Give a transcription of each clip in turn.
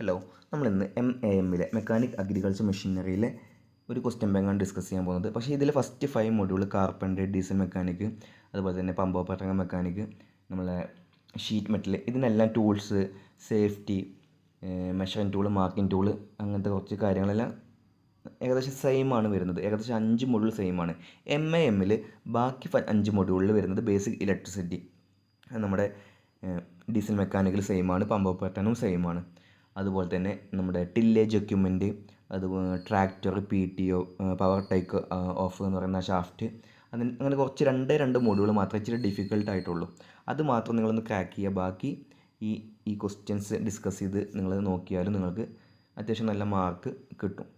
Hello, നമ്മളിന്ന് MAMലെ mechanic agriculture മെഷീനറിയിലെ ഒരു question ബാങ്കാണ് ഡിസ്കസ് ചെയ്യാൻ പോകുന്നത്. പക്ഷേ ഇതിൽ first 5 module carpentry, diesel mechanic, അതുപോലെ തന്നെ പമ്പ് ഓപ്പറേറ്റർ മെക്കാനിക്, നമ്മളെ ഷീറ്റ് മെറ്റൽ, ഇതിനെല്ലാം tools, safety, measuring tool, marking tool, അങ്ങനത്തെ കുറച്ച് കാര്യങ്ങളെല്ലാം ഏകദേശം സെയിം ആണ് വരുന്നത്. ഏകദേശം 5 മൊഡ്യൂൾ സെയിം ആണ്. MAMൽ ബാക്കി 5 മൊഡ്യൂളിൽ വരുന്നത് ബേസിക് ഇലക്ട്രിസിറ്റി, നമ്മുടെ ഡീസൽ മെക്കാനിക്കൽ സെയിം ആണ്, പമ്പ് ഓപ്പറേറ്ററും സെയിം ആണ്. അതുപോലെ തന്നെ നമ്മുടെ ടില്ലേജ് എക്യുപ്മെൻറ്റ്, അതുപോലെ tractor, PTO, power take off എന്ന് പറയുന്ന ഷാഫ്റ്റ്, അങ്ങനെ കുറച്ച് രണ്ട് മോഡ്യൂൾ മാത്രമേ ഇച്ചിരി ഡിഫിക്കൽട്ടായിട്ടുള്ളൂ. അത് മാത്രം നിങ്ങളൊന്ന് ക്രാക്ക് ചെയ്യുക. ബാക്കി ഈ ക്വസ്റ്റ്യൻസ് ഡിസ്കസ് ചെയ്ത് നിങ്ങൾ നോക്കിയാലും നിങ്ങൾക്ക് അത്യാവശ്യം നല്ല മാർക്ക് കിട്ടും.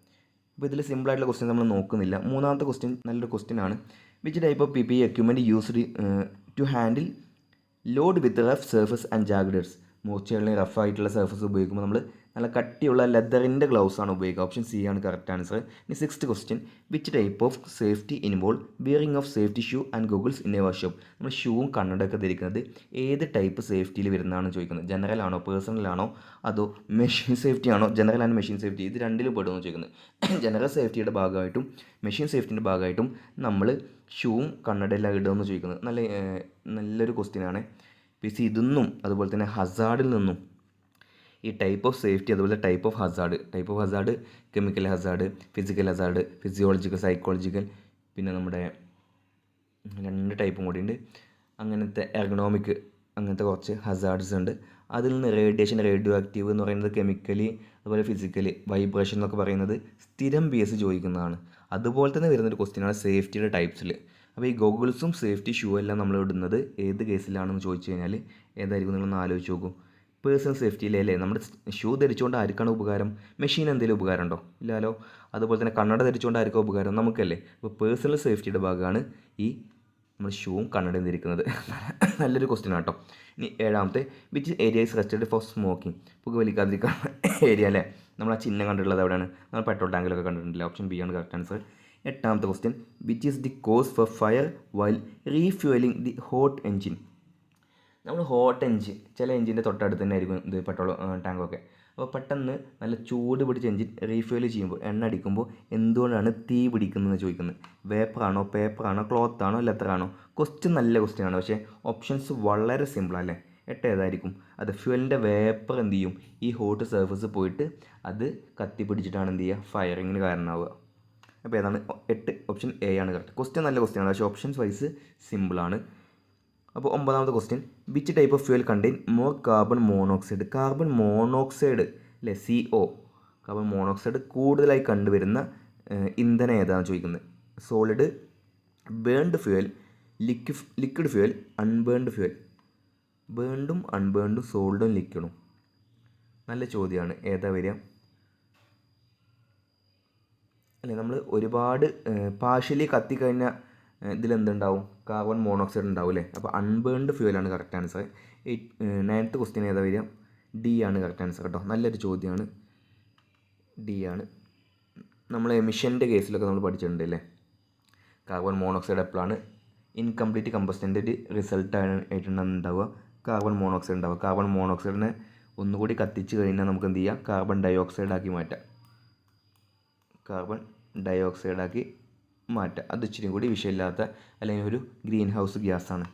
അപ്പോൾ ഇതിൽ സിമ്പിളായിട്ടുള്ള ക്വസ്റ്റ്യൻ നമ്മൾ നോക്കുന്നില്ല. മൂന്നാമത്തെ ക്വസ്റ്റ്യൻ നല്ലൊരു ക്വസ്റ്റ്യൻ ആണ്. Which type of PPE equipment used to handle load with rough surface and jagged edges. മൂർച്ചയുള്ള റഫായിട്ടുള്ള സർഫസ് ഉപയോഗിക്കുമ്പോൾ നമ്മൾ നല്ല കട്ടിയുള്ള ലെതറിൻ്റെ ഗ്ലൗസ് ആണ് ഉപയോഗിക്കുക. ഓപ്ഷൻ സി ആണ് കറക്റ്റ് ആൻസർ. ഇനി 6th question, which type of safety involve wearing of safety shoe and goggles in A workshop. നമ്മൾ ഷൂവും കണ്ണടയൊക്കെ ധരിക്കുന്നത് ഏത് ടൈപ്പ് സേഫ്റ്റിയിൽ വരുന്നതാണെന്ന് ചോദിക്കുന്നത്. ജനറൽ ആണോ, പേഴ്സണൽ ആണോ, അതോ മെഷീൻ സേഫ്റ്റി ആണോ? ജനറൽ ആൻഡ് മെഷീൻ സേഫ്റ്റി ഇത് രണ്ടിലും പെടുമെന്ന് ചോദിക്കുന്നത്. ജനറൽ സേഫ്റ്റിയുടെ ഭാഗമായിട്ടും മെഷീൻ സേഫ്റ്റിൻ്റെ ഭാഗമായിട്ടും നമ്മൾ ഷൂവും കണ്ണടയെല്ലാം ഇടുമെന്ന് ചോദിക്കുന്നത്. നല്ലൊരു ക്വസ്റ്റ്യൻ ആണ്. പിന്നെ ഇതൊന്നും അതുപോലെ തന്നെ ഹസാർഡിൽ നിന്നും ഈ ടൈപ്പ് ഓഫ് സേഫ്റ്റി, അതുപോലെ type of Hazard chemical Hazard, physical Hazard, physiological, psychological, പിന്നെ നമ്മുടെ 2 ടൈപ്പും കൂടി ഉണ്ട്. അങ്ങനത്തെ എർഗണോമിക്, അങ്ങനത്തെ കുറച്ച് ഹസാർഡ്സ് ഉണ്ട്. അതിൽ നിന്ന് റേഡിയേഷൻ, റേഡിയോ ആക്റ്റീവ് എന്ന് പറയുന്നത് കെമിക്കലി, അതുപോലെ ഫിസിക്കലി, വൈബ്രേഷൻ എന്നൊക്കെ പറയുന്നത് സ്ഥിരം BS ചോദിക്കുന്നതാണ്. അതുപോലെ തന്നെ വരുന്നൊരു ക്വസ്റ്റ്യനാണ് സേഫ്റ്റിയുടെ ടൈപ്സിൽ. അപ്പോൾ ഈ ഗോഗിൾസും സേഫ്റ്റി ഷൂ എല്ലാം നമ്മൾ ഇടുന്നത് ഏത് കേസിലാണെന്ന് ചോദിച്ചു കഴിഞ്ഞാൽ ഏതായിരിക്കും നിങ്ങളൊന്ന് ആലോചിച്ച് നോക്കൂ. പേഴ്സണൽ സേഫ്റ്റിയിലല്ലേ? നമ്മുടെ ഷൂ ധരിച്ചുകൊണ്ട് ആർക്കാണ് ഉപകാരം? മെഷീൻ എന്തെങ്കിലും ഉപകാരം ഉണ്ടോ? ഇല്ലല്ലോ. അതുപോലെ തന്നെ കണ്ണട ധരിച്ചുകൊണ്ട് ആർക്കും ഉപകാരം? നമുക്കല്ലേ. അപ്പോൾ പേഴ്സണൽ സേഫ്റ്റിയുടെ ഭാഗമാണ് ഈ നമ്മൾ ഷൂവും കണ്ണടയും ധരിക്കുന്നത്. നല്ലൊരു ക്വസ്റ്റ്യൻ ആട്ടോ. ഇനി 7ാമത്തെ, which area is restricted for smoking. പുകവലിക്കാതിരിക്കുന്ന ഏരിയ അല്ലേ? നമ്മൾ ആ ചിഹ്നം കണ്ടിട്ടുള്ളത് എവിടെയാണ്? നമ്മൾ പെട്രോൾ ടാങ്കിലൊക്കെ കണ്ടിട്ടില്ല. ഓപ്ഷൻ ബി ആണ് കറക്റ്റ് ആൻസർ. 8ാമത്തെ question, which is the cause for fire while refuelling the hot engine. നമ്മൾ ഹോട്ട് എൻജിൻ, ചില എൻജിൻ്റെ തൊട്ടടുത്ത് തന്നെ ആയിരിക്കും ഇത് പെട്രോൾ ടാങ്കൊക്കെ. അപ്പോൾ പെട്ടെന്ന് നല്ല ചൂട് പിടിച്ച എൻജിൻ റീഫ്യൂവൽ ചെയ്യുമ്പോൾ, എണ്ണ അടിക്കുമ്പോൾ എന്തുകൊണ്ടാണ് തീ പിടിക്കുന്നതെന്ന് ചോദിക്കുന്നത്. വേപ്പറാണോ, പേപ്പറാണോ, ക്ലോത്താണോ, ലെതറാണോ? ക്വസ്റ്റ്യൻ നല്ല ക്വസ്റ്റ്യൻ ആണ്. പക്ഷേ ഓപ്ഷൻസ് വളരെ സിമ്പിളല്ലേ. 8 ഏതായിരിക്കും? അത് ഫ്യൂവലിൻ്റെ വേപ്പർ എന്ത് ചെയ്യും? ഈ ഹോട്ട് സർഫസ് പോയിട്ട് അത് കത്തി പിടിച്ചിട്ടാണ് എന്ത് ചെയ്യുക? ഫയറിങ്ങിന് കാരണമാവുക. അപ്പോൾ ഏതാണ്? 8 ഓപ്ഷൻ എ ആണ് കറക്റ്റ്. ക്വസ്റ്റ്യൻ നല്ല ക്വസ്റ്റ്യൻ ആണ്, പക്ഷേ ഓപ്ഷൻസ് വൈസ് സിമ്പിളാണ്. അപ്പോൾ 9ാമത്തെ question, which type of fuel contain more carbon monoxide. Carbon monoxide അല്ലേ, CO, കാർബൺ മോണോക്സൈഡ് കൂടുതലായി കണ്ടുവരുന്ന ഇന്ധനം ഏതാണെന്ന് ചോദിക്കുന്നത്. Solid, burned fuel, liquid fuel, unburned fuel. ബേൺഡും അൺബേൺഡും സോളിഡും ലിക്വിഡും. നല്ല ചോദ്യമാണ്. ഏതാ വരിക? അല്ലേ, നമ്മൾ ഒരുപാട് പാർഷ്യലി കത്തിക്കഴിഞ്ഞാൽ ഇതിലെന്തുണ്ടാവും? കാർബൺ മോണോക്സൈഡ് ഉണ്ടാവും അല്ലേ. അപ്പോൾ അൺബേൺഡ് ഫ്യൂവലാണ് കറക്റ്റ് ആൻസർ. 9th ക്വസ്റ്റ്യൻ ഏതാ വരിക? D ആണ് കറക്റ്റ് ആൻസർ കേട്ടോ. നല്ലൊരു ചോദ്യമാണ്. D ആണ്. നമ്മൾ എമിഷൻ്റെ കേസിലൊക്കെ നമ്മൾ പഠിച്ചിട്ടുണ്ട് അല്ലേ. കാർബൺ മോണോക്സൈഡ് എപ്പോഴാണ് ഇൻകംപ്ലീറ്റ് കമ്പസ്റ്റൻ്റെ ഒരു റിസൾട്ട് ആയിട്ടുണ്ടാവുക? കാർബൺ മോണോക്സൈഡ് ഉണ്ടാവുക. കാർബൺ മോണോക്സൈഡിനെ ഒന്നുകൂടി കത്തിച്ച് കഴിഞ്ഞാൽ നമുക്ക് എന്ത് ചെയ്യാം? കാർബൺ ഡയോക്സൈഡാക്കി മാറ്റാം. അത് ഇച്ചിരി കൂടി വിഷയമില്ലാത്ത അല്ലെങ്കിൽ ഒരു ഗ്രീൻ ഹൗസ് ഗ്യാസാണ്.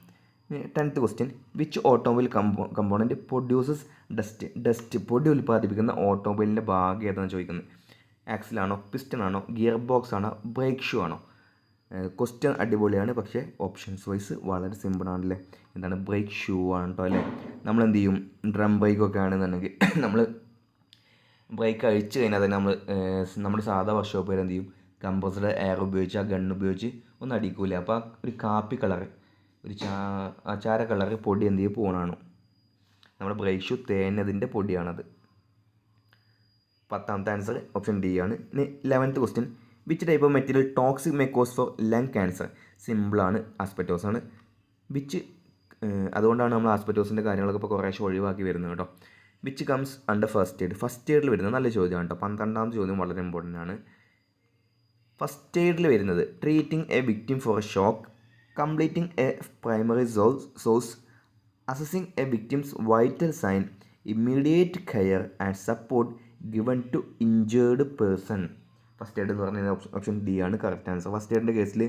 10th question, which automobile component produces dust. പൊടി ഉൽപ്പാദിപ്പിക്കുന്ന ഓട്ടോമൊബൈലിൻ്റെ ഭാഗം ഏതാണെന്ന് ചോദിക്കുന്നത്. ആക്സിലാണോ, പിസ്റ്റൺ ആണോ, ഗിയർ ബോക്സ് ആണോ, ബ്രേക്ക് ഷൂ ആണോ? ക്വസ്റ്റ്യൻ അടിപൊളിയാണ്, പക്ഷേ ഓപ്ഷൻസ് വൈസ് വളരെ സിമ്പിളാണല്ലേ. എന്താണ്? ബ്രേക്ക് ഷൂ ആണ് കേട്ടോ അല്ലേ. നമ്മൾ എന്ത് ചെയ്യും? ഡ്രം ബ്രേക്കൊക്കെ ആണെന്നുണ്ടെങ്കിൽ നമ്മൾ ബ്രേക്ക് അഴിച്ച് കഴിഞ്ഞാൽ തന്നെ നമ്മുടെ സാധാ വർക്ക്ഷോപ്പുകാർ എന്ത് ചെയ്യും? കംപ്രസ്ഡ് എയർ ഉപയോഗിച്ച് ആ ഗണ്ണ് ഉപയോഗിച്ച് ഒന്ന് അടിക്കൂല. അപ്പോൾ ആ ഒരു കാപ്പി കളർ, ഒരു ചാര കളർ പൊടി എന്ത് ചെയ്യും? പോകണമാണ്. നമ്മുടെ ബ്രേക്ക് ഷൂ തേഞ്ഞതിൻ്റെ പൊടിയാണത്. 10ാമത്തെ ആൻസർ ഓപ്ഷൻ D ആണ്. ഇനി 11th question, which type of material toxic may cause for lung cancer. സിമ്പിളാണ്, ആസ്പെറ്റോസ് ആണ്. അതുകൊണ്ടാണ് നമ്മൾ ആസ്പെറ്റോസിൻ്റെ കാര്യങ്ങളൊക്കെ ഇപ്പോൾ കുറേശ്ശെ ഒഴിവാക്കി വരുന്നത് കേട്ടോ. Which comes under first aid. First എയ്ഡിൽ വരുന്നത് നല്ല ചോദ്യമാണ് കേട്ടോ. 12ാമത്തെ ചോദ്യം വളരെ ഇമ്പോർട്ടൻ്റ് ആണ്. ഫസ്റ്റ് എയ്ഡിൽ വരുന്നത് treating a victim for a shock, completing a primary source, assessing a victims vital sign, immediate care and support given to injured person. First aid എന്ന് പറഞ്ഞാൽ ഓപ്ഷൻ ഡി ആണ് കറക്റ്റ് ആൻസർ. ഫസ്റ്റ് എയ്ഡിൻ്റെ കേസിൽ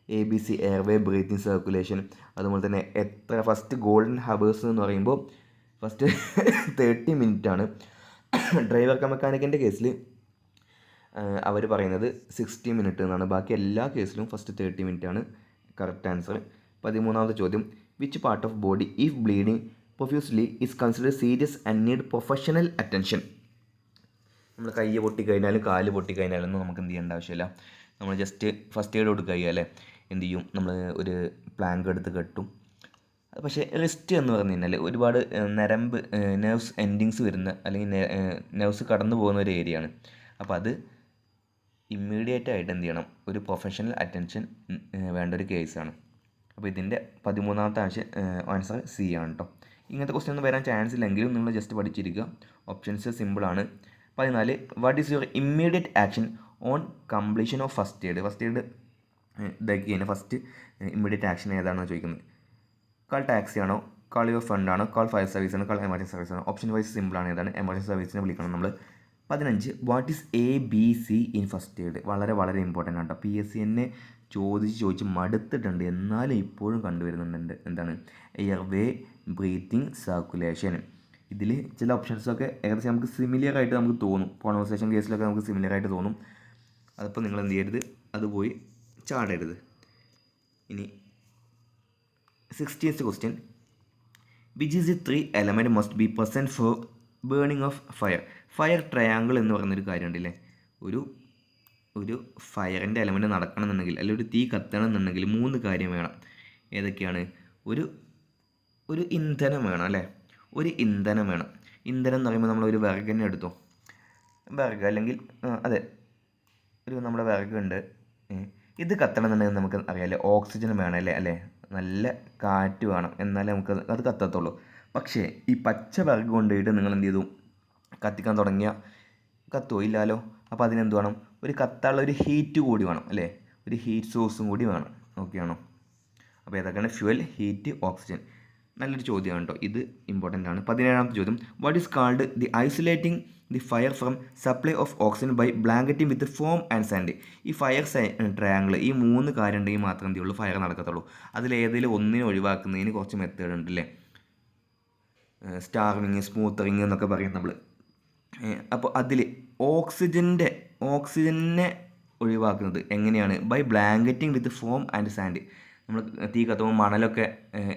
ABC airway breathing circulation, അതുപോലെ തന്നെ എത്ര first golden hours എന്ന് പറയുമ്പോൾ ഫസ്റ്റ് 30 മിനിറ്റാണ്. ഡ്രൈവർ കം മെക്കാനിക്കിൻ്റെ കേസിൽ അവർ പറയുന്നത് 60 മിനിറ്റ് എന്നാണ്. ബാക്കി എല്ലാ കേസിലും ഫസ്റ്റ് 30 മിനിറ്റാണ് കറക്റ്റ് ആൻസർ. 13ാമത്തെ ചോദ്യം, which part of body if bleeding profusely is consider serious and need professional attention? നമ്മൾ കൈ പൊട്ടിക്കഴിഞ്ഞാലും കാല് പൊട്ടിക്കഴിഞ്ഞാലൊന്നും നമുക്ക് എന്ത് ചെയ്യേണ്ട ആവശ്യമില്ല. നമ്മൾ ജസ്റ്റ് ഫസ്റ്റ് എയ്ഡ് കൊടുക്കുക അല്ലേ, എന്ത് ചെയ്യും, നമ്മൾ ഒരു പ്ലാങ്ക് എടുത്ത് കെട്ടും. പക്ഷേ റിസ്റ്റ് എന്ന് പറഞ്ഞു കഴിഞ്ഞാൽ ഒരുപാട് നരമ്പ് നെർവ്സ് എൻഡിങ്സ് വരുന്ന അല്ലെങ്കിൽ നെർവ്സ് കടന്നു പോകുന്ന ഒരു ഏരിയയാണ്. അപ്പോൾ അത് ഇമ്മീഡിയറ്റ് ആയിട്ട് എന്ത് ചെയ്യണം, ഒരു പ്രൊഫഷണൽ അറ്റൻഷൻ വേണ്ട ഒരു കേസാണ്. അപ്പോൾ ഇതിൻ്റെ 13ാമത്തെ ആൻസർ സി ആണ് കേട്ടോ. ഇങ്ങനത്തെ ക്വസ്റ്റ്യൻ ഒന്നും വരാൻ ചാൻസ് ഇല്ലെങ്കിലും നിങ്ങൾ ജസ്റ്റ് പഠിച്ചിരിക്കുക. ഓപ്ഷൻസ് സിമ്പിളാണ്. 14, what is your immediate action on completion of first aid? First aid ഇതാക്കി കഴിഞ്ഞാൽ ഫസ്റ്റ് ഇമ്മീഡിയറ്റ് ആക്ഷൻ ഏതാണെന്ന് ചോദിക്കുന്നത്. കാൾ ടാക്സി ആണോ, കാൾ യുവർ ഫ്രണ്ട് ആണോ, കാൾ ഫയർ സർവീസ് ആണോ, കാൾ എമർജൻസി സർവീസ് ആണോ? ഓപ്ഷൻ വൈസ് സിമ്പിളാണ്. ഏതാണ്? എമർജൻസി സർവീസിനെ വിളിക്കണം നമ്മൾ. 15, what is ABC in first aid? വളരെ വളരെ ഇമ്പോർട്ടൻ്റ് ആണ് കേട്ടോ. PSC എന്നെ ചോദിച്ച് മടുത്തിട്ടുണ്ട്, എന്നാലും ഇപ്പോഴും കണ്ടുവരുന്നുണ്ട്. എന്താണ്? Airway breathing circulation. ഇതിൽ ചില ഓപ്ഷൻസൊക്കെ ഏകദേശം നമുക്ക് സിമിലർ ആയിട്ട് നമുക്ക് തോന്നും. കോൺവെർസേഷൻ കേസിലൊക്കെ നമുക്ക് സിമിലർ ആയിട്ട് തോന്നും. അതിപ്പോൾ നിങ്ങൾ എന്ത് ചെയ്യരുത്, അത് പോയി ചാടരുത്. ഇനി 16th question, which is the 3 element must be present four burning of fire? Fire triangle എന്ന് പറയുന്നൊരു കാര്യമുണ്ടല്ലേ. ഒരു ഫയറിൻ്റെ എലമെൻറ്റ് നടക്കണമെന്നുണ്ടെങ്കിൽ, അല്ലെങ്കിൽ ഒരു തീ കത്തണമെന്നുണ്ടെങ്കിൽ 3 കാര്യം വേണം. ഏതൊക്കെയാണ്? ഒരു ഇന്ധനം വേണം അല്ലേ, ഒരു ഇന്ധനം വേണം. ഇന്ധനം എന്ന് പറയുമ്പോൾ നമ്മളൊരു വിറകിനെ എടുത്തോ, വിറക് അല്ലെങ്കിൽ അതെ നമ്മുടെ വിറകുണ്ട്. ഇത് കത്തണമെന്നുണ്ടെങ്കിൽ നമുക്ക് അറിയാമല്ലേ, ഓക്സിജൻ വേണം അല്ലേ, നല്ല കാറ്റ് വേണം, എന്നാലേ നമുക്ക് അത് കത്തത്തുള്ളൂ. പക്ഷേ ഈ പച്ച വിറക് കൊണ്ടുപോയിട്ട് നിങ്ങൾ എന്ത് ചെയ്തു, കത്തിക്കാൻ തുടങ്ങിയാൽ കത്തുമോ? ഇല്ലല്ലോ. അപ്പോൾ അതിനെന്ത് വേണം? ഒരു കത്താനുള്ള ഒരു ഹീറ്റ് കൂടി വേണം അല്ലേ, ഒരു ഹീറ്റ് സോഴ്സും കൂടി വേണം. ഓക്കെ ആണോ? അപ്പോൾ ഏതൊക്കെയാണ്? Fuel, heat, oxygen. നല്ലൊരു ചോദ്യമാണ് കേട്ടോ, ഇത് ഇമ്പോർട്ടൻ്റ് ആണ്. 17ാമത്തെ ചോദ്യം, what is called the isolating the fire from supply of oxygen by blanketing with foam and sand? ഈ ഫയർ ട്രയാങ്കിൾ, ഈ 3 കാര്യം ഉണ്ടെങ്കിൽ മാത്രമേ എന്ത് ചെയ്യുള്ളൂ, ഫയർ നടക്കത്തുള്ളൂ. അതിലേതെങ്കിലും ഒന്നിനെ ഒഴിവാക്കുന്നതിന് കുറച്ച് മെത്തേഡ് ഉണ്ട് അല്ലേ. സ്റ്റാർവിങ്, സ്മൂത്തറിങ് എന്നൊക്കെ പറയും നമ്മൾ. അപ്പോൾ അതിൽ ഓക്സിജനെ ഒഴിവാക്കുന്നത് എങ്ങനെയാണ്? By blanketing with foam and sand. നമ്മൾ തീ കത്തുമ്പോൾ മണലൊക്കെ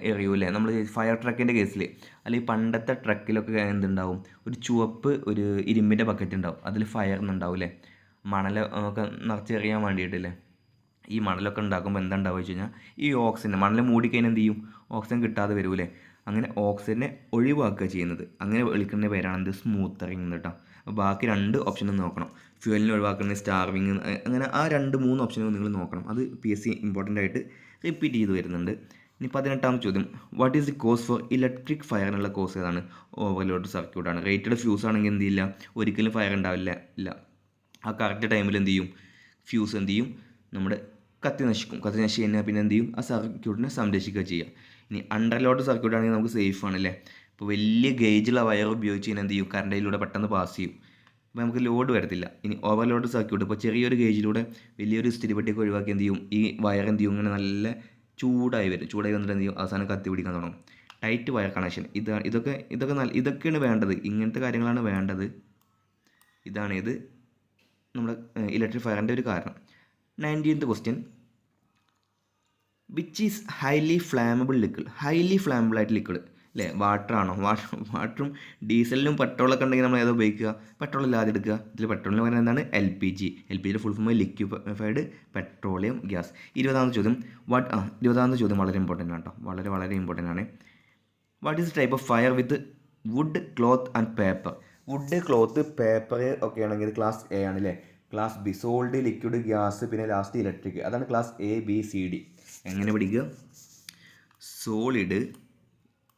എറിയൂലേ, നമ്മൾ ഫയർ ട്രക്കിൻ്റെ കേസിൽ, അല്ലെങ്കിൽ പണ്ടത്തെ ട്രക്കിലൊക്കെ എന്തുണ്ടാവും, ഒരു ചുവപ്പ് ഒരു ഇരുമ്പിൻ്റെ ബക്കറ്റ് ഉണ്ടാവും, അതിൽ ഫയർന്നുണ്ടാവില്ലേ, മണൽ ഒക്കെ നിറച്ചെറിയാൻ വേണ്ടിയിട്ടില്ലേ. ഈ മണലൊക്കെ ഉണ്ടാക്കുമ്പോൾ എന്താ ഉണ്ടാവുക വെച്ച് കഴിഞ്ഞാൽ, ഈ ഓക്സിജൻ മണൽ മൂടിക്കഴിഞ്ഞാൽ എന്ത് ചെയ്യും, ഓക്സിജൻ കിട്ടാതെ വരൂലേ. അങ്ങനെ ഓക്സിജനെ ഒഴിവാക്കുക ചെയ്യുന്നത്. അങ്ങനെ വിളിക്കുന്ന പേരാണ് എന്ത്? സ്മൂത്തറിങ് കേട്ടോ. അപ്പോൾ ബാക്കി 2 ഓപ്ഷനും നോക്കണം. ഫ്യൂവലിനെ ഒഴിവാക്കുന്നത് സ്റ്റാർവിങ്, അങ്ങനെ ആ 2-3 ഓപ്ഷനും നിങ്ങൾ നോക്കണം. അത് PSC ഇമ്പോർട്ടൻ്റ് ആയിട്ട് റിപ്പീറ്റ് ചെയ്ത് വരുന്നുണ്ട്. ഇനി 18ാമത്തെ ചോദ്യം, what is the cause for electric ഫയറിനുള്ള കോസ് ഏതാണ്? ഓവർലോഡ് സർക്യൂട്ടാണ്. റേറ്റഡ് ഫ്യൂസ് ആണെങ്കിൽ എന്ത് ചെയ്യില്ല, ഒരിക്കലും ഫയർ ഉണ്ടാവില്ല. ആ കറക്റ്റ് ടൈമിൽ എന്ത് ചെയ്യും, ഫ്യൂസ് എന്ത് ചെയ്യും, നമ്മുടെ കത്തി നശിക്കും കഴിഞ്ഞാൽ പിന്നെ എന്ത് ചെയ്യും, ആ സർക്യൂട്ടിനെ സംരക്ഷിക്കുക ചെയ്യുക. ഇനി അണ്ടർലോഡ് സർക്യൂട്ട് ആണെങ്കിൽ നമുക്ക് സേഫ് ആണല്ലേ. ഇപ്പോൾ വലിയ ഗേജുള്ള വയർ ഉപയോഗിച്ച് കഴിഞ്ഞാൽ എന്ത് ചെയ്യും, കറണ്ടിലൂടെ പെട്ടെന്ന് പാസ് ചെയ്യും, അപ്പോൾ നമുക്ക് ലോഡ് വരത്തില്ല. ഇനി ഓവർലോഡ് സർക്യൂട്ട്, ഇപ്പോൾ ചെറിയൊരു ഗേജിലൂടെ വലിയൊരു ഇസ്തിരിപ്പെട്ടിയൊക്കെ ഒഴിവാക്കി എന്ത് ചെയ്യും, ഈ വയർ എന്ത് ചെയ്യും, ഇങ്ങനെ നല്ല ചൂടായി വന്നിട്ട് എന്ത് ചെയ്യും, അവസാനം കത്തി പിടിക്കാൻ തുടങ്ങും. Tight wire connection. ഇതൊക്കെയാണ് വേണ്ടത്, ഇങ്ങനത്തെ കാര്യങ്ങളാണ് വേണ്ടത്. ഇത് നമ്മുടെ ഇലക്ട്രിക് ഫയറിൻ്റെ ഒരു കാരണം. 19th question, which is highly flammable liquid? Highly flammable ആയിട്ട് ലിക്വിഡ് അല്ലേ, വാട്ടറാണോ? വാട്ടറും ഡീസലിനും പെട്രോളൊക്കെ ഉണ്ടെങ്കിൽ നമ്മൾ ഏതോ ഉപയോഗിക്കുക, പെട്രോൾ ഇല്ലാതെ എടുക്കുക. ഇതിൽ പെട്രോളിന് പറയുന്നത് എന്താണ്? LPG. LPGയുടെ full form liquefied petroleum gas. 20ാമത്തെ ചോദ്യം, 20ാമത്തെ ചോദ്യം വളരെ ഇമ്പോർട്ടൻ്റ് ആണ് കേട്ടോ, വളരെ വളരെ ഇമ്പോർട്ടൻ്റ് ആണ്. What is type of fire with wood, cloth and paper? Wood, cloth, paper ഒക്കെ ആണെങ്കിൽ ക്ലാസ് A ആണ് അല്ലേ. Class B solid, liquid, gas, പിന്നെ ലാസ്റ്റ് ഇലക്ട്രിക്. അതാണ് ക്ലാസ് ABCD. എങ്ങനെ പഠിക്കുക? സോളിഡ്,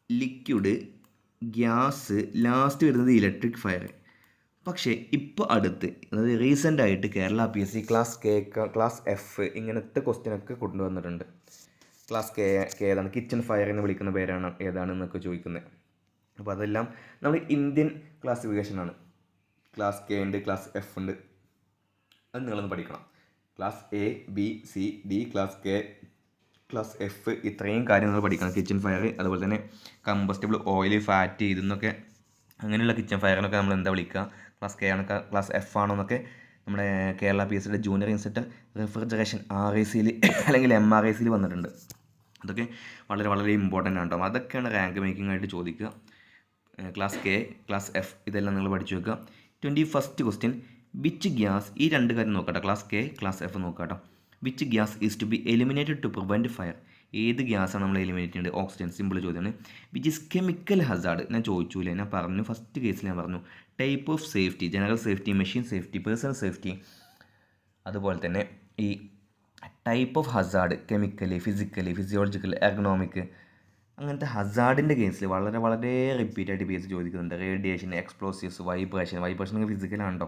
ലിക്വിഡ്, ഗ്യാസ്, ലാസ്റ്റ് വരുന്നത് ഇലക്ട്രിക് ഫയർ. പക്ഷേ ഇപ്പോൾ അടുത്ത്, അതായത് റീസെൻ്റ് ആയിട്ട് Kerala PSC class K, class F ഇങ്ങനത്തെ ക്വസ്റ്റ്യനൊക്കെ കൊണ്ടുവന്നിട്ടുണ്ട്. ക്ലാസ് K ഏതാണ്? കിച്ചൺ ഫയർ എന്ന് വിളിക്കുന്ന പേരാണ് ഏതാണെന്നൊക്കെ ചോദിക്കുന്നത്. അപ്പോൾ അതെല്ലാം നമ്മൾ ഇന്ത്യൻ ക്ലാസിഫിക്കേഷനാണ്. ക്ലാസ് കെ ഉണ്ട്, ക്ലാസ് എഫ് ഉണ്ട്, അത് നിങ്ങളൊന്ന് പഠിക്കണം. Class A, B, C, D, class K, class F, ഇത്രയും കാര്യങ്ങൾ പഠിക്കണം. കിച്ചൺ ഫയർ, അതുപോലെ തന്നെ കമ്പസ്റ്റബിൾ ഓയിൽ, ഫാറ്റ്, ഇതെന്നൊക്കെ അങ്ങനെയുള്ള കിച്ചൺ ഫയറിനൊക്കെ നമ്മൾ എന്താ വിളിക്കുക, ക്ലാസ് കെ ആണ്, ക്ലാസ് എഫ് ആണോ എന്നൊക്കെ നമ്മുടെ കേരള PSCയുടെ ജൂനിയർ ഇൻസ്പെക്ടർ റെഫ്രിജറേഷൻ RACയിൽ അല്ലെങ്കിൽ MRACയിൽ വന്നിട്ടുണ്ട്. അതൊക്കെ വളരെ വളരെ ഇമ്പോർട്ടൻ്റ് ആണ് കേട്ടോ. അതൊക്കെയാണ് റാങ്ക് മേക്കിംഗ് ആയിട്ട് ചോദിക്കുക. ക്ലാസ് കെ, ക്ലാസ് എഫ്, ഇതെല്ലാം നിങ്ങൾ പഠിച്ചു വെക്കുക. 21st ക്വസ്റ്റ്യൻ, വിച്ച് ഗ്യാസ്, ഈ രണ്ട് കാര്യം നോക്കട്ടെ, ക്ലാസ് കെ, ക്ലാസ് എഫ് നോക്കാം. Which gas is to be eliminated to prevent fire? ഏത് ഗ്യാസാണ് നമ്മൾ എലിമിനേറ്റ് ചെയ്യേണ്ടത്? ഓക്സിജൻ. സിമ്പിൾ ചോദ്യമാണ്. Which is chemical hazard? ഞാൻ ചോദിച്ചില്ലേ, ഞാൻ പറഞ്ഞു ഫസ്റ്റ് കേസിൽ ഞാൻ പറഞ്ഞു. Type of safety, general safety, machine safety, personal safety. അതുപോലെ തന്നെ ഈ type of hazard, chemically, physically, physiological, ergonomic, അങ്ങനത്തെ ഹസാർഡിൻ്റെ കേസിൽ വളരെ വളരെ റിപ്പീറ്റായിട്ട് PSC ചോദിക്കുന്നുണ്ട്. റേഡിയേഷൻ, എക്സ്പ്ലോസീവ്സ്, വൈബ്രേഷൻ ഫിസിക്കലാണല്ലോ,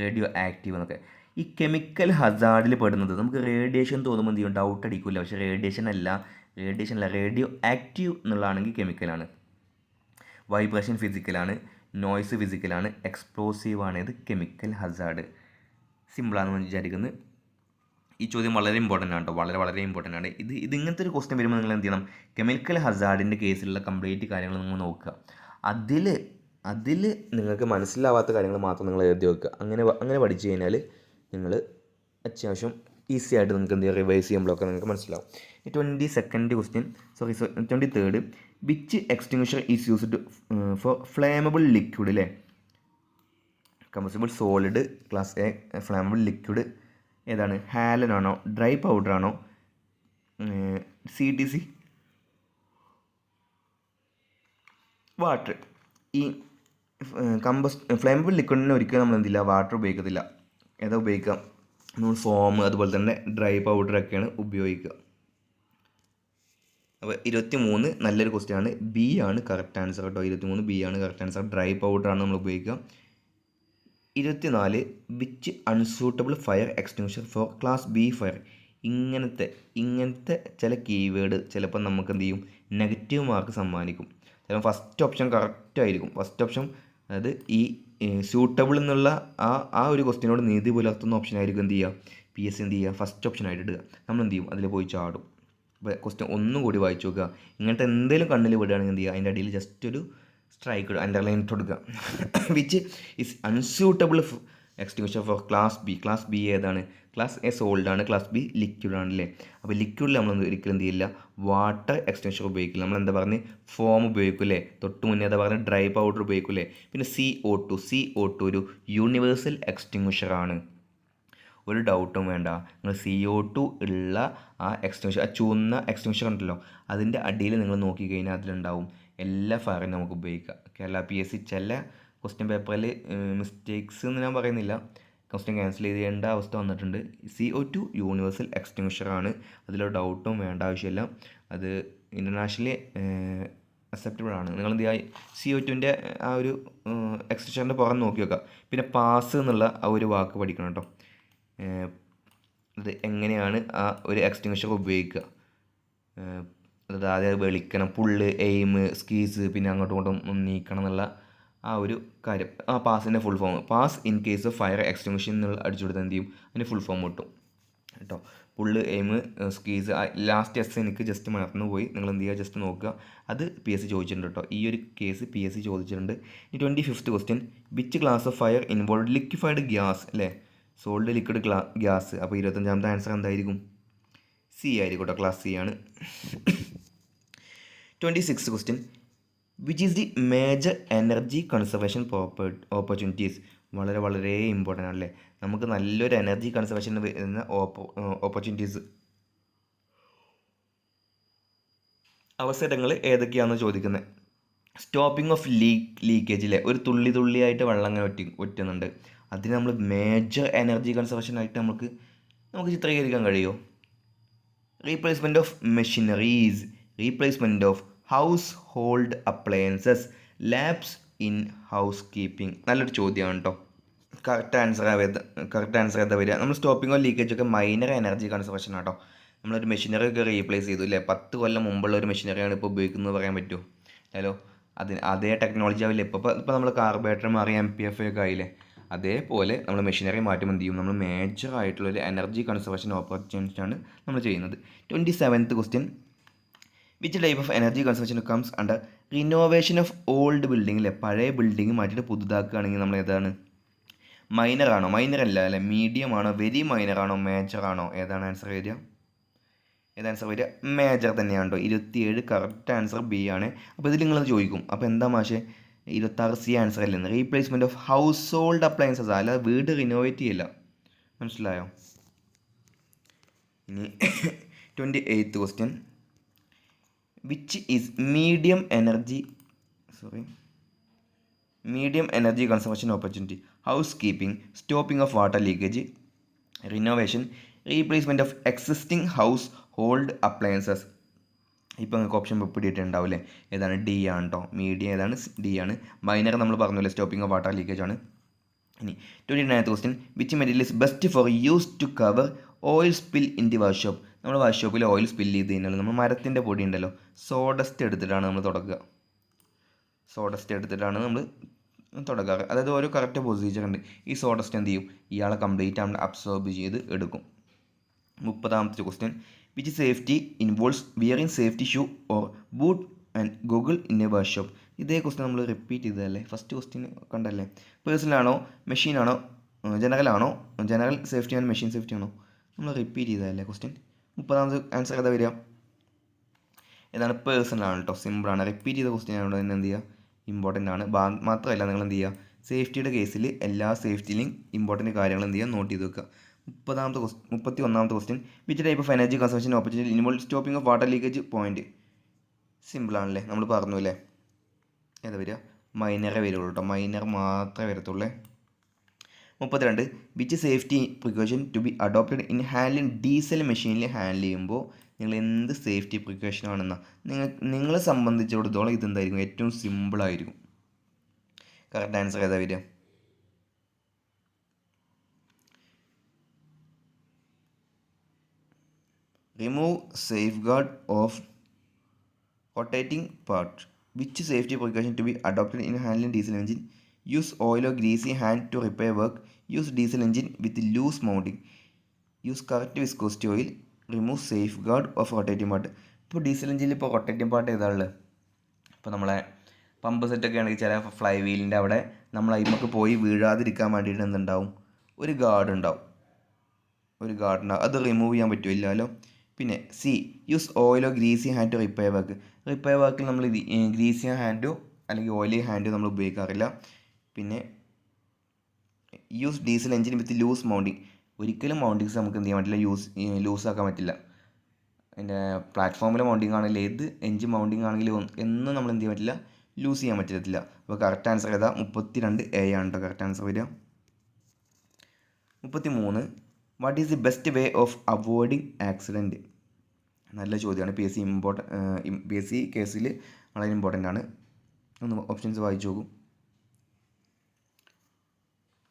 റേഡിയോ ആക്റ്റീവ് എന്നൊക്കെ. ഈ കെമിക്കൽ ഹസാർഡിൽ പെടുന്നത് നമുക്ക് റേഡിയേഷൻ തോന്നുമ്പോൾ എന്ത് ചെയ്യും, ഡൗട്ട് അടിക്കില്ല. പക്ഷേ റേഡിയേഷൻ അല്ല, റേഡിയോ ആക്റ്റീവ് എന്നുള്ളതാണെങ്കിൽ കെമിക്കലാണ്. വൈബ്രേഷൻ ഫിസിക്കലാണ്, നോയ്സ് ഫിസിക്കലാണ്, എക്സ്പ്ലോസീവ് ആണ് ഇത് കെമിക്കൽ ഹസാർഡ്. സിമ്പിളാണെന്ന് വിചാരിക്കുന്നത്. ഈ ചോദ്യം വളരെ ഇമ്പോർട്ടൻ്റ് ആണ് കേട്ടോ, വളരെ വളരെ ഇമ്പോർട്ടൻ്റ് ആണ്. ഇങ്ങനത്തെ ഒരു ക്വസ്റ്റ്യൻ വരുമ്പോൾ നിങ്ങൾ എന്ത് ചെയ്യണം, കെമിക്കൽ ഹസാർഡിൻ്റെ കേസിലുള്ള കംപ്ലീറ്റ് കാര്യങ്ങൾ നിങ്ങൾ നോക്കുക. അതിൽ നിങ്ങൾക്ക് മനസ്സിലാവാത്ത കാര്യങ്ങൾ മാത്രം നിങ്ങൾ എഴുതി വെക്കുക. അങ്ങനെ പഠിച്ചു കഴിഞ്ഞാൽ നിങ്ങൾ അത്യാവശ്യം ഈസി ആയിട്ട് നിങ്ങൾക്ക് എന്ത് ചെയ്യുക, റിവൈസ് ചെയ്യുമ്പോഴൊക്കെ നിങ്ങൾക്ക് മനസ്സിലാവും. 22nd question, 23rd, which extinguisher is used for flammable liquid? അല്ലേ, combustible solid, class A. Flammable liquid ഏതാണ്? ഹാലൻ ആണോ, ഡ്രൈ പൗഡർ ആണോ, CTC, വാട്ടർ? ഈ ഫ്ലേമബിൾ ലിക്വിഡിന് ഒരിക്കലും നമ്മൾ എന്തില്ല, വാട്ടർ ഉപയോഗിക്കത്തില്ല. ഏതാ ഉപയോഗിക്കുക? നമ്മൾ ഫോം, അതുപോലെ തന്നെ ഡ്രൈ പൗഡറൊക്കെയാണ് ഉപയോഗിക്കുക. അപ്പോൾ 23 നല്ലൊരു ക്വസ്റ്റ്യൻ ആണ്. B ആണ് കറക്റ്റ് ആൻസർ കേട്ടോ. 23 B ആണ് കറക്റ്റ് ആൻസർ. ഡ്രൈ പൗഡറാണ് നമ്മൾ ഉപയോഗിക്കുക. 24 which unsuitable fire extinguisher for class B fire? ഇങ്ങനത്തെ ചില കീവേഡ് ചിലപ്പോൾ നമുക്ക് എന്ത് ചെയ്യും, നെഗറ്റീവ് മാർക്ക് സമ്മാനിക്കും. ചിലപ്പോൾ ഫസ്റ്റ് ഓപ്ഷൻ കറക്റ്റ് ആയിരിക്കും. ഫസ്റ്റ് ഓപ്ഷൻ, അതായത് ഈ സ്യൂട്ടബിൾ എന്നുള്ള ആ ഒരു ക്വസ്റ്റ്യനോട് നീതി പുലർത്തുന്ന ഓപ്ഷൻ ആയിരിക്കും എന്ത് ചെയ്യുക, PSC എന്ത് ചെയ്യുക, ഫസ്റ്റ് ഓപ്ഷൻ ആയിട്ട് ഇടുക. നമ്മൾ എന്ത് ചെയ്യും, അതിൽ പോയി ചാടും. അപ്പോൾ ക്വസ്റ്റ്യൻ ഒന്നും കൂടി വായിച്ചു നോക്കുക. ഇങ്ങനത്തെ എന്തെങ്കിലും കണ്ണിൽ വിടുകയാണെങ്കിൽ എന്ത് ചെയ്യുക, അതിൻ്റെ അടിയിൽ ജസ്റ്റ് ഒരു സ്ട്രൈക്ക് അണ്ടർലൈൻ ഇട്ട് കൊടുക്കുക. Which is unsuitable extinguisher for class B? Class B ഏതാണ്? ക്ലാസ് എ സോൾഡ് ആണ്, ക്ലാസ് B ലിക്വിഡ് ആണല്ലേ. അപ്പോൾ ലിക്വിഡിൽ നമ്മൾ ഒരിക്കലും എന്ത് ചെയ്യില്ല, വാട്ടർ എക്സ്റ്റിങ്വിഷർ ഉപയോഗിക്കില്ല. നമ്മൾ എന്താ പറഞ്ഞ്, ഫോം ഉപയോഗിക്കില്ലേ, തൊട്ട് മുന്നേ എന്താ പറഞ്ഞ്, ഡ്രൈ പൗഡർ ഉപയോഗിക്കില്ലേ. പിന്നെ CO2 ഒരു യൂണിവേഴ്സൽ എക്സ്റ്റിങ്വിഷർ ആണ്. ഒരു ഡൗട്ടും വേണ്ട. നിങ്ങൾ CO2 ഉള്ള ആ എക്സ്റ്റിങ്വിഷർ, ആ ചുവന്ന എക്സ്റ്റിങ്വിഷർ ഉണ്ടല്ലോ, അതിൻ്റെ അടിയിൽ നിങ്ങൾ നോക്കിക്കഴിഞ്ഞാൽ അതിലുണ്ടാവും എല്ലാ ഫയറും നമുക്ക് ഉപയോഗിക്കാം. കേരള PSC ചില ക്വസ്റ്റ്യൻ പേപ്പറിൽ മിസ്റ്റേക്സ് എന്ന് ഞാൻ പറയുന്നില്ല, ക്വസ്റ്റ്യൻ ക്യാൻസൽ ചെയ്യേണ്ട അവസ്ഥ വന്നിട്ടുണ്ട്. CO2 യൂണിവേഴ്സൽ എക്സ്റ്റിങ്വിഷർ ആണ്, അതിലൊരു ഡൗട്ടും വേണ്ട ആവശ്യമില്ല. അത് ഇൻ്റർനാഷണലി അക്സെപ്റ്റബിൾ ആണ്. നിങ്ങൾ എന്ത് ചെയ്യുക, CO2ൻ്റെ ആ ഒരു എക്സ്റ്റിങ്വിഷറിൻ്റെ പുറം നോക്കി വെക്കുക. പിന്നെ പാസ് എന്നുള്ള ആ ഒരു വാക്ക് പഠിക്കണം കേട്ടോ. അത് എങ്ങനെയാണ് ആ ഒരു എക്സ്റ്റിങ്വിഷർ ഉപയോഗിക്കുക, അതായത് ആദ്യം വെളിക്കണം, പുള്ള്, എയിം, സ്കീസ്, പിന്നെ അങ്ങോട്ടും ഇങ്ങോട്ടും നീക്കണം എന്നുള്ള ആ ഒരു കാര്യം. ആ പാസിൻ്റെ full form, pass in case of fire extinction എന്നുള്ള അടിച്ചു കൊടുത്താൽ എന്ത് ചെയ്യും, അതിൻ്റെ ഫുൾ ഫോം കിട്ടും കേട്ടോ. പുള്ള്, എയിം, സ്കീസ്, ലാസ്റ്റ് എസ് എനിക്ക് ജസ്റ്റ് മറന്നു പോയി, നിങ്ങൾ എന്ത് ചെയ്യുക, ജസ്റ്റ് നോക്കുക. അത് PSC ചോദിച്ചിട്ടുണ്ട് കേട്ടോ. ഈ ഒരു കേസ് PSC ചോദിച്ചിട്ടുണ്ട്. 25th question, which class of fire involve liquefied gas? അല്ലേ, സോൾഡ് ലിക്വിഡ് ഗ്യാസ്. അപ്പോൾ 25ാമത്തെ ആൻസർ എന്തായിരിക്കും? C ആയിരിക്കും കേട്ടോ, ക്ലാസ് C ആണ്. 26th question, which is the major energy conservation opportunities? വളരെ വളരെ ഇമ്പോർട്ടൻ്റ് ആണല്ലേ. നമുക്ക് നല്ലൊരു എനർജി കൺസർവേഷൻ വരുന്ന ഓപ്പർച്യൂണിറ്റീസ്, അവസരങ്ങൾ ഏതൊക്കെയാണെന്ന് ചോദിക്കുന്നത്. സ്റ്റോപ്പിംഗ് ഓഫ് ലീക്കേജിലെ ഒരു തുള്ളിയായിട്ട് വെള്ളം അങ്ങനെ ഒറ്റുന്നുണ്ട്, അതിന് നമ്മൾ മേജർ എനർജി കൺസർവേഷനായിട്ട് നമുക്ക് ചിത്രീകരിക്കാൻ കഴിയുമോ? Replacement of machineries, replacement of house hold appliances, labs in house keeping. നല്ലൊരു ചോദ്യമാണ് കേട്ടോ. കറക്റ്റ് ആൻസർ ഏതാ വരിക? നമ്മൾ സ്റ്റോപ്പിംഗ് ഓഫ് ലീക്കേജ് ഒക്കെ മൈനർ എനർജി കൺസർവേഷൻ ആട്ടോ. നമ്മളൊരു മെഷീനറി ഒക്കെ റീപ്ലേസ് ചെയ്തു അല്ലേ, 10 കൊല്ലം മുമ്പുള്ള ഒരു മെഷീനറിയാണ് ഇപ്പോൾ ഉപയോഗിക്കുന്നത് പറയാൻ പറ്റുമോ? ഹലോ, അതേ ടെക്നോളജി ആവില്ല. ഇപ്പോൾ നമ്മൾ കാർബറേറ്റർ മാറി MPF ഒക്കെ ആയില്ലേ, അതേപോലെ നമ്മൾ മെഷീനറി മാറ്റുമ്പോൾ എന്ത് ചെയ്യും, നമ്മൾ മേജർ ആയിട്ടുള്ളൊരു എനർജി കൺസർവേഷൻ ഓപ്പർച്യൂണിറ്റിയാണ് നമ്മൾ ചെയ്യുന്നത്. 27th question, which type of energy conservation comes under renovation of old ബിൽഡിങ്ങിലെ പഴയ ബിൽഡിംഗ് മാറ്റിയിട്ട് പുതുതാക്കുകയാണെങ്കിൽ നമ്മൾ ഏതാണ്? മൈനർ ആണോ? മൈനർ അല്ല, മീഡിയം ആണോ? വെരി മൈനർ ആണോ? മേജർ ആണോ? ഏതാണ് ആൻസർ വരിക? മേജർ തന്നെയാണ് കേട്ടോ. 27 കറക്റ്റ് ആൻസർ ബി ആണ്. അപ്പോൾ ഇതിൽ നിങ്ങൾ ചോദിക്കും, അപ്പോൾ എന്താ മാഷേ 26C ആൻസർ അല്ലെന്ന്? Replacement of house hold appliances, അല്ലാതെ വീട് റിനോവേറ്റ് ചെയ്യില്ല. മനസ്സിലായോ? ഇനി 28th question, which is medium energy conservation opportunity? House keeping, stopping of water leakage, renovation, replacement of existing house hold appliances. ഇപ്പോൾ നിങ്ങൾക്ക് ഓപ്ഷൻ പിടിയിട്ടുണ്ടാവില്ലേ, ഏതാണ്? ഡി ആണ് കേട്ടോ. മീഡിയം ഏതാണ്? ഡി ആണ്. മൈനർ നമ്മൾ പറഞ്ഞില്ലേ, സ്റ്റോപ്പിംഗ് ഓഫ് വാട്ടർ ലീക്കേജ് ആണ്. ഇനി 29th question, which material is best for use to cover oil spill in the workshop? നമ്മൾ വർക്ക്ഷോപ്പിൽ ഓയിൽ സ്പില്ല് ചെയ്ത് കഴിഞ്ഞാൽ നമ്മൾ മരത്തിൻ്റെ പൊടി ഉണ്ടല്ലോ, സോഡസ്റ്റ് എടുത്തിട്ടാണ് നമ്മൾ തുടക്കുക. തുടക്കാറ്. അതായത് ഓരോ കറക്റ്റ് പ്രൊസീജിയർ ഉണ്ട്. ഈ സോഡസ്റ്റ് എന്ത് ചെയ്യും, ഇയാളെ കംപ്ലീറ്റ് ആയിട്ട് അബ്സോർബ് ചെയ്ത് എടുക്കും. 30th question, which safety involves wearing safety shoe or boot and goggle in A workshop? ഇതേ ക്വസ്റ്റ്യൻ നമ്മൾ റിപ്പീറ്റ് ചെയ്തതല്ലേ, ഫസ്റ്റ് ക്വസ്റ്റ്യൻ കണ്ടല്ലേ. പേഴ്സണലാണോ, മെഷീനാണോ, ജനറൽ സേഫ്റ്റി ആണോ, മെഷീൻ സേഫ്റ്റി ആണോ? നമ്മൾ റിപ്പീറ്റ് ചെയ്തതല്ലേ ക്വസ്റ്റ്യൻ. 30th ആൻസർ ഏതാ വരിക? ഏതാണ്? പേഴ്സണലാണ് കേട്ടോ. സിമ്പിളാണ്. റിപ്പീറ്റ് ചെയ്ത ക്വസ്റ്റ്യൻ ആയതുകൊണ്ട് തന്നെ എന്ത് ചെയ്യുക, ഇമ്പോർട്ടൻ്റ് ആണ്. മാത്രമല്ല നിങ്ങൾ എന്ത് ചെയ്യുക, സേഫ്റ്റിയുടെ കേസിൽ എല്ലാ സേഫ്റ്റിയിലും ഇമ്പോർട്ടൻറ്റ് കാര്യങ്ങൾ എന്ത് ചെയ്യുക, നോട്ട് ചെയ്ത് വെക്കുക. 31st question, which type of energy conservation opportunity involve stopping of water leakage point? സിമ്പിളാണല്ലേ, നമ്മൾ പറഞ്ഞു അല്ലേ. ഏതാ വരിക? മൈനറേ വരുള്ളൂ കേട്ടോ. മൈനർ മാത്രമേ വരത്തുള്ളൂ. 32, which safety precaution to be adopted in handling diesel മെഷീനിൽ ഹാൻഡിൽ ചെയ്യുമ്പോൾ നിങ്ങൾ എന്ത് സേഫ്റ്റി പ്രിക്കോഷൻ ആണെന്നാ നിങ്ങളെ സംബന്ധിച്ചിടത്തോളം ഇതെന്തായിരിക്കും? ഏറ്റവും സിമ്പിളായിരിക്കും. കറക്റ്റ് ആൻസർ ഏതാ വരിക? Remove safeguard of rotating part. Which safety precaution to be adopted in handling diesel engine? Use oil or greasy hand to repair work. Use diesel engine with loose mounting. Use correct viscosity oil. Remove safeguard of rotating part. ഇപ്പോൾ diesel എഞ്ചിനിൽ ഇപ്പോൾ rotating part ഏതാണുള്ളത്? ഇപ്പോൾ നമ്മളെ pump സെറ്റൊക്കെ ആണെങ്കിൽ ചില fly വീലിൻ്റെ അവിടെ നമ്മൾ അതിമൊക്കെ പോയി വീഴാതിരിക്കാൻ വേണ്ടിയിട്ട് എന്തുണ്ടാവും? ഒരു ഗാർഡ് ഉണ്ടാവും. അത് റിമൂവ് ചെയ്യാൻ പറ്റുമില്ലല്ലോ. പിന്നെ സി, യൂസ് ഓയിലോ greasy hand to repair work. Repair വർക്കിൽ നമ്മൾ ഗ്രീസി ഹാൻഡോ അല്ലെങ്കിൽ ഓയിലി ഹാൻഡോ നമ്മൾ ഉപയോഗിക്കാറില്ല. പിന്നെ use diesel engine with loose mounting. ഒരിക്കലും മൗണ്ടിങ്സ് നമുക്ക് എന്ത് ചെയ്യാൻ പറ്റില്ല, ലൂസാക്കാൻ പറ്റില്ല. അതിൻ്റെ പ്ലാറ്റ്ഫോമിലെ മൗണ്ടിങ് ആണെങ്കിലും ഏത് എഞ്ചിൻ മൗണ്ടിങ് ആണെങ്കിലും എന്നും നമ്മൾ എന്ത് ചെയ്യാൻ പറ്റില്ല, ലൂസ് ചെയ്യാൻ പറ്റത്തില്ല. അപ്പോൾ കറക്റ്റ് ആൻസർ ഏതാ? 32A ആണ് കേട്ടോ കറക്റ്റ് ആൻസർ വരിക. 33, what is the best way of avoiding accident? നല്ല ചോദ്യമാണ്. PSC കേസിൽ വളരെ ഇമ്പോർട്ടൻ്റ് ആണ്. ഒന്ന് ഓപ്ഷൻസ് വായിച്ചു നോക്കൂ.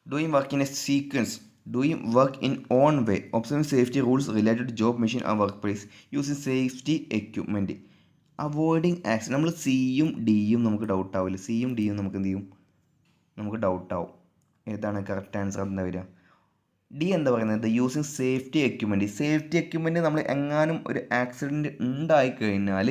Doing work in a sequence, doing work in on way, observing safety rules related to job machine and work place, using safety equipment. Avoiding accident, നമ്മൾ സിയും ഡിയും നമുക്ക് ഡൗട്ടാവില്ല. സിയും ഡിയും നമുക്ക് എന്ത് ചെയ്യും, നമുക്ക് ഡൗട്ടാവും. ഏതാണ് കറക്റ്റ് ആൻസർ? എന്താ വരിക? ഡി എന്താ പറയുന്നത്? യൂസിങ് സേഫ്റ്റി എക്യുപ്മെൻറ്റ് നമ്മൾ എങ്ങാനും ഒരു ആക്സിഡൻറ്റ് ഉണ്ടായിക്കഴിഞ്ഞാൽ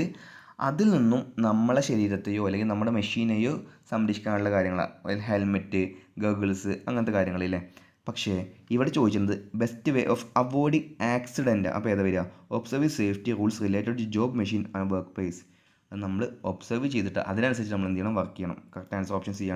അതിൽ നിന്നും നമ്മളെ ശരീരത്തെയോ അല്ലെങ്കിൽ നമ്മുടെ മെഷീനെയോ സംരക്ഷിക്കാനുള്ള കാര്യങ്ങളാണ് ഹെൽമെറ്റ്, ഗഗിൾസ്, അങ്ങനത്തെ കാര്യങ്ങളില്ലേ. പക്ഷേ ഇവിടെ ചോദിച്ചിരുന്നത് best way of avoiding accident. അപ്പോൾ ഏതാ വരിക? Observe safety rules related to job machine and work place. അത് നമ്മൾ ഒബ്സർവ് ചെയ്തിട്ട് അതിനനുസരിച്ച് നമ്മൾ എന്ത് ചെയ്യണം, വർക്ക് ചെയ്യണം. കറക്റ്റ് ആൻസർ ഓപ്ഷൻ സി ആണ്.